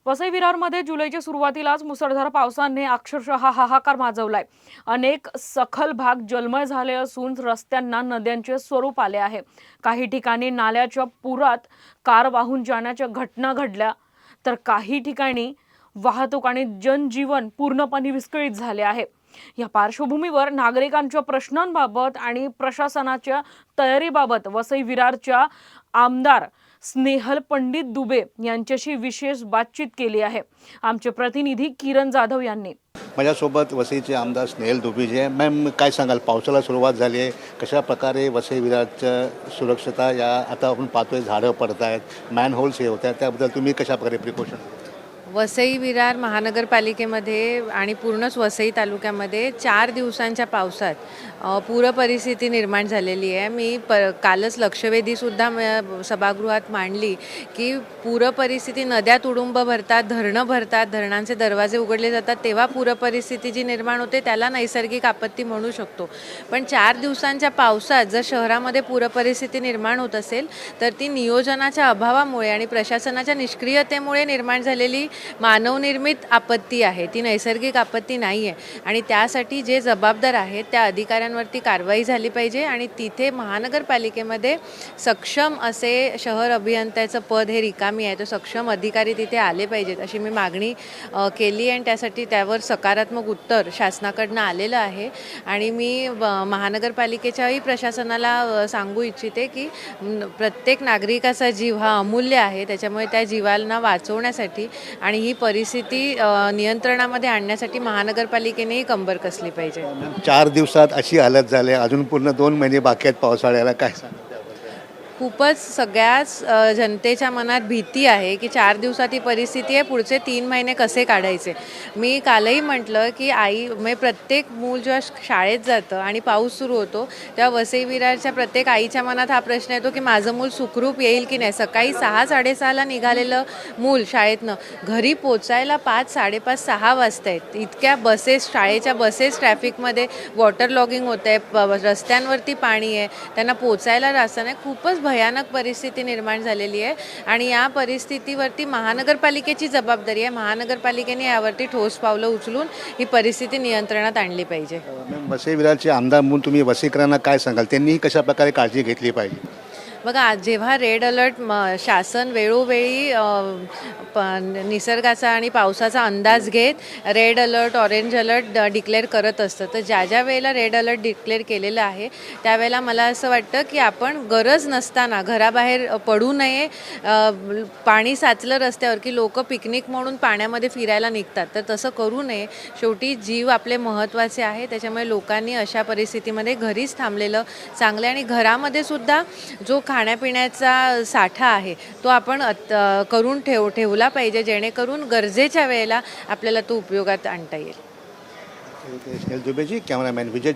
वसई विरारमध्ये जुलैच्या सुरुवातीलाच मुसळधार पावसाने अक्षरशः हाहाकार माजवलाय। अनेक सखल भाग जलमय झाले असून रस्त्यांना नद्यांचे स्वरूप आले आहे। काही ठिकाणी नाल्याच्या पुरात कार वाहून जाण्याच्या घटना घडल्या, तर काही ठिकाणी वाहतूक आणि जनजीवन पूर्णपणे विस्कळीत झाले आहे। या पार्श्वभूमीवर नागरिकांच्या प्रश्नांबाबत आणि प्रशासनाच्या तयारीबाबत वसई विरारच्या आमदार स्नेहल पंडित दुबे यांच्याशी विशेष बातचीत केली आहे। आमचे प्रतिनिधी किरण जाधव यांनी। माझ्यासोबत वसईचे आमदार स्नेहल दुबे जे मॅम, काय सांगाल, पावसाला सुरुवात झाली आहे, कशा प्रकारे वसई विरारचं सुरक्षता या आता आपण पाहतोय, झाडं पडत आहेत, मॅनहोल्स हे होत आहेत, त्याबद्दल तुम्ही कशा प्रकारे प्रिकॉशन? वसई विरार महानगरपालिकेमध्ये आणि पूर्णच वसई तालुक्यामध्ये 4 दिवसांच्या पावसात पूर परिस्थिती निर्माण झालेली आहे। मी कालच लक्षवेधीसुद्धा सभागृहात मांडली की पूर परिस्थिती, नद्या तुडुंब भरतात, धरणं भरतात, धरणांचे दरवाजे उघडले जातात, तेव्हा पूर परिस्थिती जी निर्माण होते त्याला नैसर्गिक आपत्ती म्हणू शकतो। पण 4 दिवसांच्या पावसात जर शहरामध्ये पूर परिस्थिती निर्माण होत असेल तर ती नियोजनाच्या अभावामुळे आणि प्रशासनाच्या निष्क्रियतेमुळे निर्माण झालेली मानवनिर्मित आपत्ती आहे, ती नैसर्गिक आपत्ती नाही आहे। आणि त्यासाठी जे जबाबदार आहेत त्या अधिकाऱ्यांवरती कारवाई झाली पाहिजे आणि तिथे महानगरपालिकेमध्ये सक्षम असे शहर अभियंत्याचं पद हे रिकामी आहे, तो सक्षम अधिकारी तिथे आले पाहिजेत अशी मी मागणी केली आणि त्यासाठी त्यावर सकारात्मक उत्तर शासनाकडनं आलेलं आहे। आणि मी महानगरपालिकेच्याही प्रशासनाला सांगू इच्छिते की प्रत्येक नागरिकाचा जीव हा अमूल्य आहे, त्याच्यामुळे त्या जीवांना वाचवण्यासाठी आणि ही परिस्थिती नियंत्रणामध्ये आणण्यासाठी महानगरपालिकेनेही कंबर कसली पाहिजे। 4 दिवसात अशी हालत झाली, अजून पूर्ण 2 महिने बाकी आहेत पावसाळ्याला, काय सांगाल? खूपच सगळ्याच जनतेच्या मनात भीती आहे की 4 दिवसात ही परिस्थिती आहे, पुढचे 3 महिने कसे काढायचे। मी कालही म्हटलं की प्रत्येक मूल जेव्हा शाळेत जातं आणि पाऊस सुरू होतो तेव्हा वसई विरारच्या प्रत्येक आईच्या मनात हा प्रश्न येतो की माझं मूल सुखरूप येईल की नाही। सकाळी 6-6:30ला निघालेलं मूल शाळेतनं घरी पोचायला 5-5:30, 6 वाजता आहेत। इतक्या बसेस, शाळेच्या बसेस ट्रॅफिकमध्ये वॉटर लॉगिंग होत आहे, रस्त्यांवरती पाणी आहे, त्यांना पोचायला रस्ता नाही। खूपच भयानक परिस्थिती निर्माण झालेली आहे आणि या परिस्थितीवरती महानगरपालिकेची जबाबदारी आहे। महानगरपालिकेने यावरती ठोस पावलं उचलून ही परिस्थिती नियंत्रणात आणली पाहिजे। वसई विरारचे आमदार म्हणून तुम्ही वसईकरांना काय सांगाल, त्यांनी कशा प्रकारे काळजी घेतली पाहिजे? बघा, जेव्हा रेड अलर्ट शासन वेळोवेळी निसर्गाचा आणि पावसाचा अंदाज घेत red alert, orange alert declare करत असतं, तर ज्या ज्या वेळेला रेड अलर्ट डिक्लेअर केलेलं आहे त्यावेळेला मला असं वाटतं की आपण गरज नसताना घराबाहेर पडू नये। पाणी साचलं रस्त्यावर की लोक पिकनिक म्हणून पाण्यामध्ये फिरायला निघतात, तर तसं करू नये। शेवटी जीव आपले महत्त्वाचे आहे, त्याच्यामुळे लोकांनी अशा परिस्थितीमध्ये घरीच थांबलेलं चांगलं आणि घरामध्ये सुद्धा जो खाण्यापिण्याचा साठा आहे तो आपण करून ठेवला पाहिजे, जेणेकरून गरजेच्या वेळेला आपल्याला तो उपयोगात आणता येईल। स्नेहल दुबेजी, कॅमेरामॅन विजय